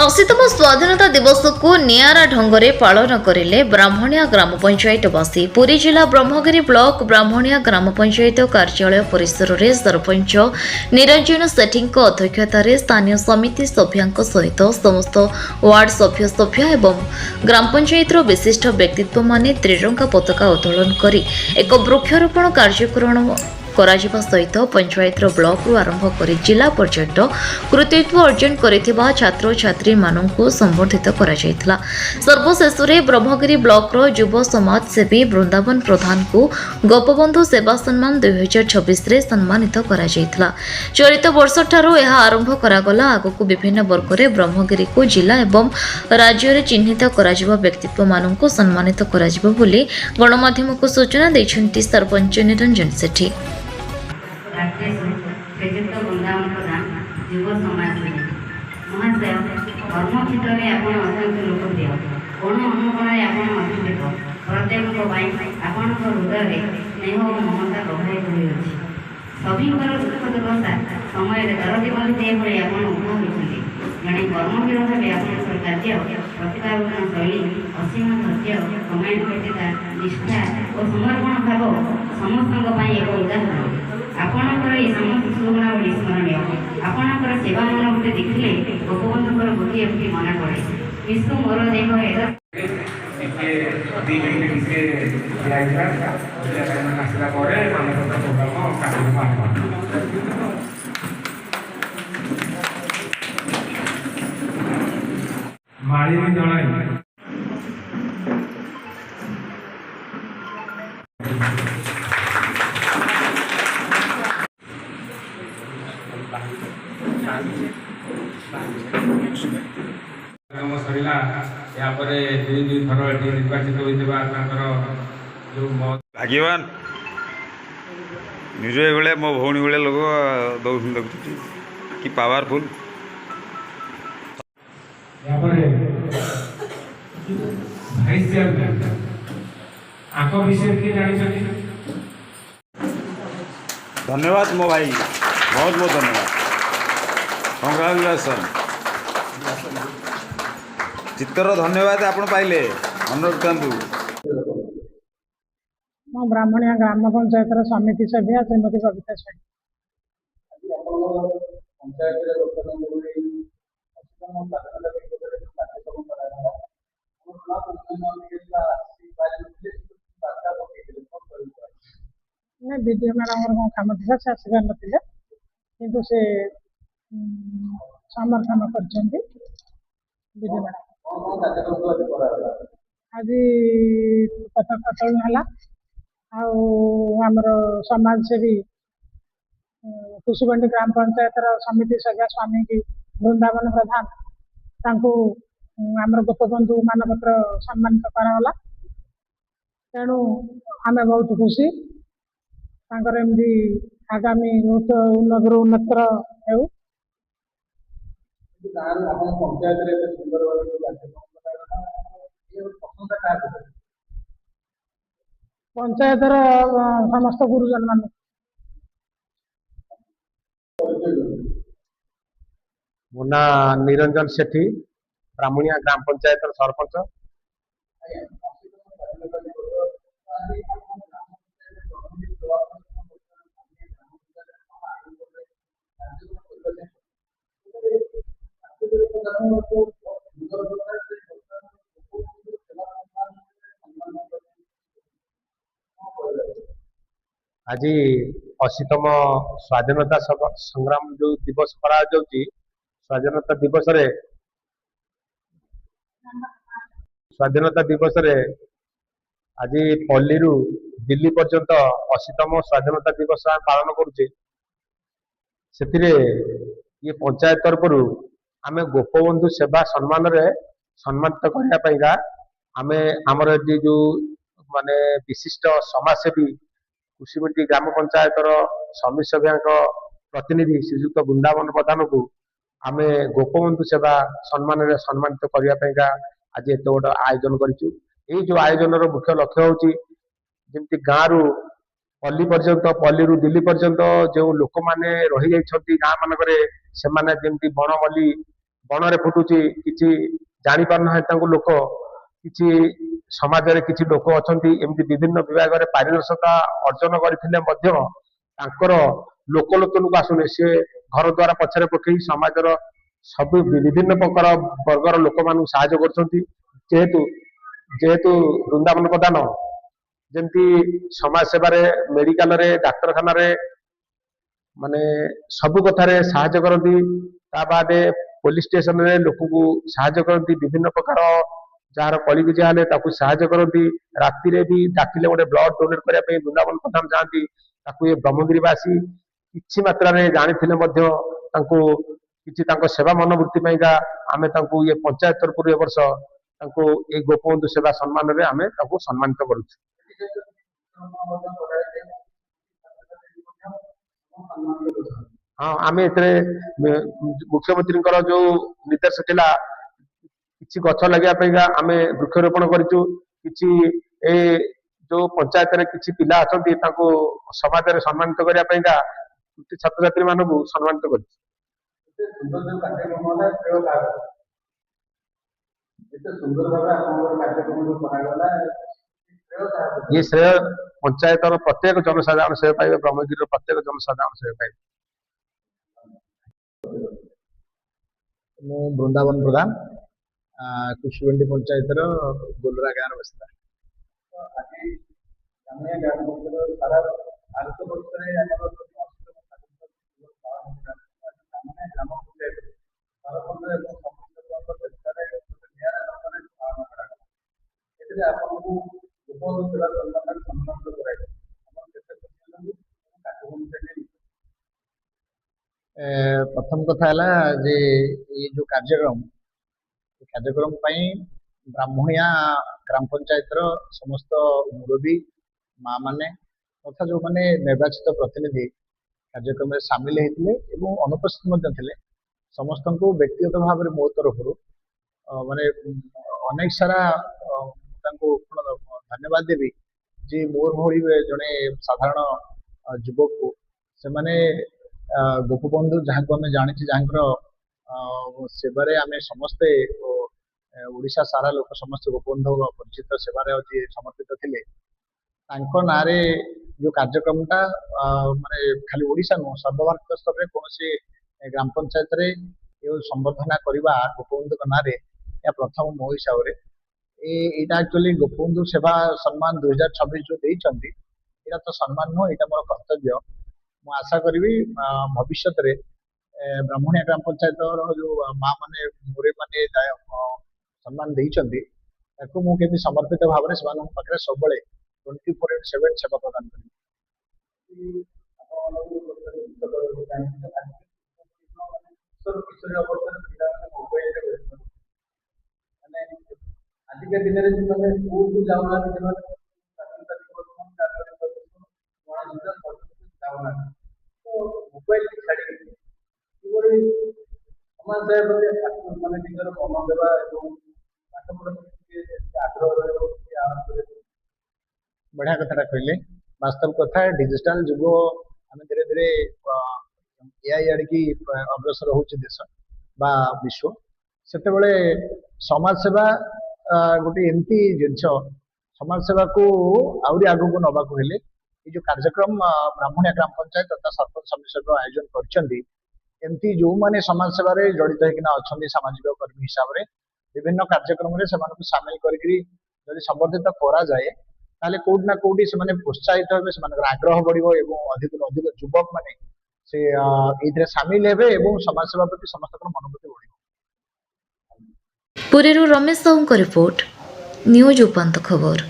ଅଶୀତମ ସ୍ୱାଧୀନତା ଦିବସକୁ ନିଆରା ଢଙ୍ଗରେ ପାଳନ କରିଲେ ବ୍ରାହ୍ମଣିଆ ଗ୍ରାମ ପଞ୍ଚାୟତବାସୀ। ପୁରୀ ଜିଲ୍ଲା ବ୍ରହ୍ମଗିରି ବ୍ଲକ ବ୍ରାହ୍ମଣିଆ ଗ୍ରାମ ପଞ୍ଚାୟତ କାର୍ଯ୍ୟାଳୟ ପରିସରରେ ସରପଞ୍ଚ ନିରଞ୍ଜନ ସେଠୀଙ୍କ ଅଧ୍ୟକ୍ଷତାରେ ସ୍ଥାନୀୟ ସମିତି ସଭ୍ୟଙ୍କ ସହିତ ସମସ୍ତ ୱାର୍ଡ ସଭ୍ୟ ଏବଂ ଗ୍ରାମ ପଞ୍ଚାୟତର ବିଶିଷ୍ଟ ବ୍ୟକ୍ତିତ୍ୱମାନେ ତ୍ରିରଙ୍ଗା ପତାକା ଉତ୍ତୋଳନ କରି ଏକ ବୃକ୍ଷରୋପଣ କାର୍ଯ୍ୟକ୍ରମ କରାଯିବା ସହିତ ପଞ୍ଚାୟତର ବ୍ଲକରୁ ଆରମ୍ଭ କରି ଜିଲ୍ଲା ପର୍ଯ୍ୟନ୍ତ କୃତିତ୍ୱ ଅର୍ଜନ କରିଥିବା ଛାତ୍ରଛାତ୍ରୀମାନଙ୍କୁ ସମ୍ବର୍ଦ୍ଧିତ କରାଯାଇଥିଲା। ସର୍ବଶେଷରେ ବ୍ରହ୍ମଗିରି ବ୍ଲକର ଯୁବ ସମାଜସେବୀ ବୃନ୍ଦାବନ ପ୍ରଧାନଙ୍କୁ ଗୋପବନ୍ଧୁ ସେବା ସମ୍ମାନ 2026ରେ ସମ୍ମାନିତ କରାଯାଇଥିଲା। ଚଳିତ ବର୍ଷଠାରୁ ଏହା ଆରମ୍ଭ କରାଗଲା। ଆଗକୁ ବିଭିନ୍ନ ବର୍ଗରେ ବ୍ରହ୍ମଗିରିକୁ ଜିଲ୍ଲା ଏବଂ ରାଜ୍ୟରେ ଚିହ୍ନିତ କରାଯିବା ବ୍ୟକ୍ତିତ୍ୱମାନଙ୍କୁ ସମ୍ମାନିତ କରାଯିବ ବୋଲି ଗଣମାଧ୍ୟମକୁ ସୂଚନା ଦେଇଛନ୍ତି ସରପଞ୍ଚ ନିରଞ୍ଜନ ସେଠୀ। ଶ୍ରୀଯୁକ୍ତ ବୃନ୍ଦାବନ ପ୍ରଧାନ ଯୁବ ସମାଜସେବୀ ମହାଶୟ, କର୍ମ କ୍ଷେତ୍ରରେ ଆପଣ ଅତ୍ୟନ୍ତ ଲୋକପ୍ରିୟ। କୋଣ ଅନୁକୋଣରେ ଆପଣ ଅଭିଷେକ। ପ୍ରତ୍ୟେକଙ୍କ ପାଇଁ ଆପଣଙ୍କ ହୃଦୟରେ ସ୍ନେହ ଓ ମମତା ପ୍ରବାହିତ ହୋଇଅଛି। ସଭିଙ୍କର ଦୁଃଖ ଦୁର୍ଦଶା ସମୟରେ ଦରଦି ବନ୍ଧୁଟିଏ ଭଳି ଆପଣ ଉଭା ହୋଇଛନ୍ତି। ଜଣେ କର୍ମବୀର ଭାବେ ଆପଣଙ୍କର କାର୍ଯ୍ୟ ପ୍ରତିପାଦନ ଶୈଳୀ, ଅସୀମ ଧୈର୍ଯ୍ୟ, ସମୟାନୁବର୍ତ୍ତିତା, ନିଷ୍ଠା ଓ ସମର୍ପଣ ଭାବ ସମସ୍ତଙ୍କ ପାଇଁ ଏକ ଉଦାହରଣ। ଆପଣଙ୍କର ଏହି ସମସ୍ତ ସୁଗୁଣାବଳୀ ସ୍ମରଣୀୟ। ଆପଣଙ୍କର ସେବା ମନୋବୃତ୍ତି ଦେଖିଲେ ଗୋପବନ୍ଧୁଙ୍କର ଗୋଟିଏ ଗୋଟିଏ ମନେ ପଡ଼େ, ବିଶ୍ୱ ମୋର ଦେହ ଆସିଲା ପରେ ମାଳିନୀ ଜଣାଇ କାମ ସରିଲା। ଏହାପରେ ଦୁଇ ଥର ଏଠି ନିର୍ବାଚିତ ହୋଇଥିବା ତାଙ୍କର ଯେଉଁ ଭାଗ୍ୟବାନ ନିଜ ଭଳିଆ ମୋ ଭଉଣୀ ଭଳିଆ ଲୋକ ଦଉଛନ୍ତି, ଦେଖୁଛନ୍ତି କି ପାୱାରଫୁଲ। ଏହାପରେ ଭାଇସ୍ ଚେୟାରମ୍ୟାନ୍ ଆଙ୍କ ବିଷୟରେ କିଏ ଜାଣିଛନ୍ତି? ଧନ୍ୟବାଦ ମୋ ଭାଇ, ବହୁତ ବହୁତ ଧନ୍ୟବାଦ। କଂଗ୍ରାଚୁଲେସନ୍। ଚିତ୍ତର ଧନ୍ୟବାଦ ଆପଣ ପାଇଲେ, ମନେ ରଖିଥାନ୍ତୁ। ମୁଁ ବ୍ରାହ୍ମଣିଆ ଗ୍ରାମ ପଞ୍ଚାୟତର ସମିତି ସଭ୍ୟ ଶ୍ରୀମତୀ କବିତା ସ୍ୱାଇଁ। ବିଡିଓ ମ୍ୟାଡ଼ାମଙ୍କର କ'ଣ କାମ ଥିଲା, ସେ ଆସିପାରିନଥିଲେ, କିନ୍ତୁ ସେ ସମର୍ଥନ କରିଛନ୍ତି। ବିଡିଓ ମ୍ୟାଡ଼ାମ ଆଜି ପତାକା ଉତ୍ତୋଳନ ହେଲା। ଆଉ ଆମର ସମାଜସେବୀ କୁସୁବଣ୍ଡି ଗ୍ରାମ ପଞ୍ଚାୟତର ସମିତି ସଭ୍ୟ ସ୍ୱାମୀ ବୃନ୍ଦାବନ ପ୍ରଧାନ, ତାଙ୍କୁ ଆମର ଗୋପବନ୍ଧୁ ମାନପତ୍ର ସମ୍ମାନିତ କରାଗଲା। ତେଣୁ ଆମେ ବହୁତ ଖୁସି। ତାଙ୍କର ଏମିତି ଆଗାମୀ ଉନ୍ନତରୁ ଉନ୍ନତର ହେଉ। ପଞ୍ଚାୟତର ସମସ୍ତ ଗୁରୁଜନ ମାନଙ୍କୁ। ମୋ ନାଁ ନିରଞ୍ଜନ ସେଠୀ, ବ୍ରାହ୍ମଣିଆ ଗ୍ରାମ ପଞ୍ଚାୟତର ସରପଞ୍ଚ। ଆଜି 80ତମ ସ୍ୱାଧୀନତା ସଂଗ୍ରାମ ଯୋଉ ଦିବସ କରାଯାଉଛି, ସ୍ୱାଧୀନତା ଦିବସରେ ଆଜି ପଲ୍ଲୀରୁ ଦିଲ୍ଲୀ ପର୍ଯ୍ୟନ୍ତ 80ତମ ସ୍ୱାଧୀନତା ଦିବସ ଆମେ ପାଳନ କରୁଛେ। ସେଥିରେ ଇଏ ପଞ୍ଚାୟତ ତରଫରୁ ଆମେ ଗୋପବନ୍ଧୁ ସେବା ସମ୍ମାନରେ ସମ୍ମାନିତ କରିବା ପାଇଁକା ଆମେ ଆମର ଏଠି ଯୋଉ ମାନେ ବିଶିଷ୍ଟ ସମାଜସେବୀ କୁସୁବଣ୍ଡି ଗ୍ରାମ ପଞ୍ଚାୟତର ସମିତି ସଭ୍ୟଙ୍କ ପ୍ରତିନିଧି ଶ୍ରୀଯୁକ୍ତ ବୃନ୍ଦାବନ ପ୍ରଧାନଙ୍କୁ ଆମେ ଗୋପବନ୍ଧୁ ସେବା ସମ୍ମାନରେ ସମ୍ମାନିତ କରିବା ପାଇଁକା ଆଜି ଏତେ ବଡ଼ ଆୟୋଜନ କରିଛୁ। ଏଇ ଯୋଉ ଆୟୋଜନର ମୁଖ୍ୟ ଲକ୍ଷ୍ୟ ହେଉଛି ଯେମିତି ଗାଁରୁ ପଲ୍ଲୀ ପର୍ଯ୍ୟନ୍ତ, ପଲ୍ଲୀରୁ ଦିଲ୍ଲୀ ପର୍ଯ୍ୟନ୍ତ ଯେଉଁ ଲୋକମାନେ ରହିଯାଇଛନ୍ତି ଗାଁ ମାନଙ୍କରେ, ସେମାନେ ଯେମିତି ବଣମଲ୍ଲୀ ବଣରେ ଫୁଟୁଛି, କିଛି ଜାଣିପାରୁନାହାନ୍ତି ତାଙ୍କୁ ଲୋକ, କିଛି ସମାଜରେ କିଛି ଲୋକ ଅଛନ୍ତି ଏମିତି ବିଭିନ୍ନ ବିଭାଗରେ ପାରିଦର୍ଶକତା ଅର୍ଜନ କରିଥିଲେ ମଧ୍ୟ ତାଙ୍କର ଲୋକଲୋଚନକୁ ଆସୁନି। ସେ ଘର ଦ୍ୱାର ପଛରେ ପକେଇ ସମାଜର ସବୁ ବିଭିନ୍ନ ପ୍ରକାର ବର୍ଗର ଲୋକମାନଙ୍କୁ ସାହାଯ୍ୟ କରୁଛନ୍ତି। ଯେହେତୁ ଯେହେତୁ ବୃନ୍ଦାବନ ପ୍ରଧାନ ଯେମିତି ସମାଜ ସେବାରେ, ମେଡିକାଲରେ, ଡାକ୍ତରଖାନାରେ ମାନେ ସବୁ କଥାରେ ସାହାଯ୍ୟ କରନ୍ତି। ତା ବାଦେ ପୋଲିସ ଷ୍ଟେସନରେ ଲୋକଙ୍କୁ ସାହାଯ୍ୟ କରନ୍ତି, ବିଭିନ୍ନ ପ୍ରକାର ଯାହାର କଳିକଜିଆ ହେଲେ ତାକୁ ସାହାଯ୍ୟ କରନ୍ତି। ରାତିରେ ବି ଡାକିଲେ ଗୋଟେ ବ୍ଲଡ ଡୋନେଟ କରିବା ପାଇଁ ବୃନ୍ଦାବନ ପ୍ରଧାନ ଯାଆନ୍ତି। ତାକୁ ଏ ବ୍ରହ୍ମଗିରିବାସୀ କିଛି ମାତ୍ରାରେ ଜାଣିଥିଲେ ମଧ୍ୟ ତାଙ୍କୁ କିଛି ତାଙ୍କ ସେବା ମନୋବୃତ୍ତି ପାଇଁକା ଆମେ ତାଙ୍କୁ ଏ ପଞ୍ଚାୟତ ତରଫରୁ ଏ ବର୍ଷ ତାଙ୍କୁ ଏଇ ଗୋପବନ୍ଧୁ ସେବା ସମ୍ମାନରେ ଆମେ ତାଙ୍କୁ ସମ୍ମାନିତ କରୁଛୁ। ହଁ, ଆମେ ଏଥିରେ ମୁଖ୍ୟମନ୍ତ୍ରୀଙ୍କର ଯୋଉ ନିର୍ଦ୍ଦେଶ ଥିଲା କିଛି ଗଛ ଲଗେଇବା ପାଇଁକା ଆମେ ବୃକ୍ଷରୋପଣ କରିଛୁ। କିଛି ଏ ଯୋଉ ପଞ୍ଚାୟତରେ କିଛି ପିଲା ଅଛନ୍ତି ତାଙ୍କୁ ସମାଜରେ ସମ୍ମାନିତ କରିବା ପାଇଁକା ଛାତ୍ରଛାତ୍ରୀ ମାନଙ୍କୁ ସମ୍ମାନିତ କରିଛୁ। ये श्रेय पंचायतर प्रत्येक जनसाधारण श्रेय पाइबे, ब्रह्मगिरी प्रत्येक जनसाधारण श्रेय पाइबे। ମୁଁ ବୃନ୍ଦାବନ ପ୍ରଧାନ, କୁଶୁବଣ୍ଡି ପଞ୍ଚାୟତର ଗୋଲରା ଗାଁର ବାସିନ୍ଦା। ପ୍ରଥମ କଥା ହେଲା ଯେ ଏଇ ଯୋଉ କାର୍ଯ୍ୟକ୍ରମ ପାଇଁ ବ୍ରାହ୍ମଣିଆ ଗ୍ରାମ ପଞ୍ଚାୟତର ସମସ୍ତ ମୁରବୀ ମା ମାନେ ତଥା ଯୋଉମାନେ ନିର୍ବାଚିତ ପ୍ରତିନିଧି କାର୍ଯ୍ୟକ୍ରମରେ ସାମିଲ ହେଇଥିଲେ ଏବଂ ଅନୁପସ୍ଥିତ ମଧ୍ୟ ଥିଲେ, ସମସ୍ତଙ୍କୁ ବ୍ୟକ୍ତିଗତ ଭାବରେ ମୋ ତରଫରୁ ମାନେ ଅନେକ ସାରା ତାଙ୍କୁ ଧନ୍ୟବାଦ ଦେବି ଯେ ମୋର ଭଳି ଜଣେ ସାଧାରଣ ଯୁବକକୁ ସେମାନେ ଗୋପବନ୍ଧୁ ଯାହାକୁ ଆମେ ଜାଣିଛେ, ଯାହାଙ୍କର ସେବାରେ ଆମେ ସମସ୍ତେ ଓଡ଼ିଶା ସାରା ଲୋକ ସମସ୍ତେ ଗୋପବନ୍ଧୁଙ୍କ ପରିଚିତ ସେବାରେ ଯିଏ ସମର୍ପିତ ଥିଲେ, ତାଙ୍କ ନାଁରେ ଯୋଉ କାର୍ଯ୍ୟକ୍ରମଟା ମାନେ ଖାଲି ଓଡ଼ିଶା ନୁହଁ ସର୍ବଭାରତ ସ୍ତରରେ କୌଣସି ଗ୍ରାମ ପଞ୍ଚାୟତରେ ଏ ସମ୍ବର୍ଦ୍ଧନା କରିବା ଗୋପବନ୍ଧୁଙ୍କ ନାଁରେ ଏହା ପ୍ରଥମ ମୋ ହିସାବରେ। ଏଇଟା ଆକ୍ଚୁଆଲି ଗୋପବନ୍ଧୁ ସେବା ସମ୍ମାନ 2026 ଯୋଉ ଦେଇଛନ୍ତି, ଏଇଟା ତ ସମ୍ମାନ ନୁହଁ, ଏଇଟା ମୋର କର୍ତ୍ତବ୍ୟ। ମୁଁ ଆଶା କରିବି ଭବିଷ୍ୟତରେ ବ୍ରାହ୍ମଣିଆ ଗ୍ରାମ ପଞ୍ଚାୟତର ଯୋଉ ମା ମାନେ ମୁରବୀ ମାନେ ସମ୍ମାନ ଦେଇଛନ୍ତି, ତାକୁ ମୁଁ କେମିତି ସମର୍ପିତ ଭାବରେ ସେମାନଙ୍କ ପାଖରେ ସବୁବେଳେ 24/7 ସେବା ପ୍ରଦାନ କରିବି। ଆଜିକା ଦିନରେ ସେମାନେ ସ୍କୁଲକୁ ଯାଉନାହାନ୍ତି, ସେମାନେ ମୋବାଇଲ ଛାଡିକି କିଭଳି ସମାଜ ସେବା ପ୍ରତି ମାନେ ନିଜର ମନ ଦେବା ଏବଂ ପାଠ ପଢା ଆଗ୍ରହ ରହିବ। ବଢିଆ କଥାଟା କହିଲେ, ବାସ୍ତବ କଥା। ଡିଜିଟାଲ ଯୁଗ, ଆମେ ଧୀରେ ଧୀରେ ଏଆଇ ଆଡିକି ଅଗ୍ରସର ହଉଛି ଦେଶ ବା ବିଶ୍ୱ। ସେତେବେଳେ ସମାଜ ସେବା ଗୋଟେ ଏମିତି ଜିନିଷ, ସମାଜ ସେବାକୁ ଆହୁରି ଆଗକୁ ନବାକୁ ହେଲେ ଏଇ ଯୋଉ କାର୍ଯ୍ୟକ୍ରମ ବ୍ରାହ୍ମଣିଆ ଗ୍ରାମ ପଞ୍ଚାୟତ ତଥା ସରପଞ୍ଚ ସମିତିର ଆୟୋଜନ କରିଛନ୍ତି, ଏମିତି ଯୋଉମାନେ ସମାଜ ସେବାରେ ଜଡିତ ହେଇକିନା ଅଛନ୍ତି ସାମାଜିକ କର୍ମୀ ହିସାବରେ ବିଭିନ୍ନ କାର୍ଯ୍ୟକ୍ରମରେ ସେମାନଙ୍କୁ ସାମିଲ କରିକି ଯଦି ସମ୍ବର୍ଦ୍ଧିତ କରାଯାଏ, ତାହେଲେ କୋଉଠି ନା କୋଉଠି ସେମାନେ ପ୍ରୋତ୍ସାହିତ ହେବେ, ସେମାନଙ୍କର ଆଗ୍ରହ ବଢିବ ଏବଂ ଅଧିକରୁ ଅଧିକ ଯୁବକ ମାନେ ସେ ଏଇଥିରେ ସାମିଲ ହେବେ ଏବଂ ସମାଜ ସେବା ପ୍ରତି ସମସ୍ତଙ୍କର ମନୋବୃତ୍ତି ବଢିବ। ପୁରୀରୁ ରମେଶ ସାହୁଙ୍କ ରିପୋର୍ଟ, ନ୍ୟୁଜ ଉପାନ୍ତ ଖବର।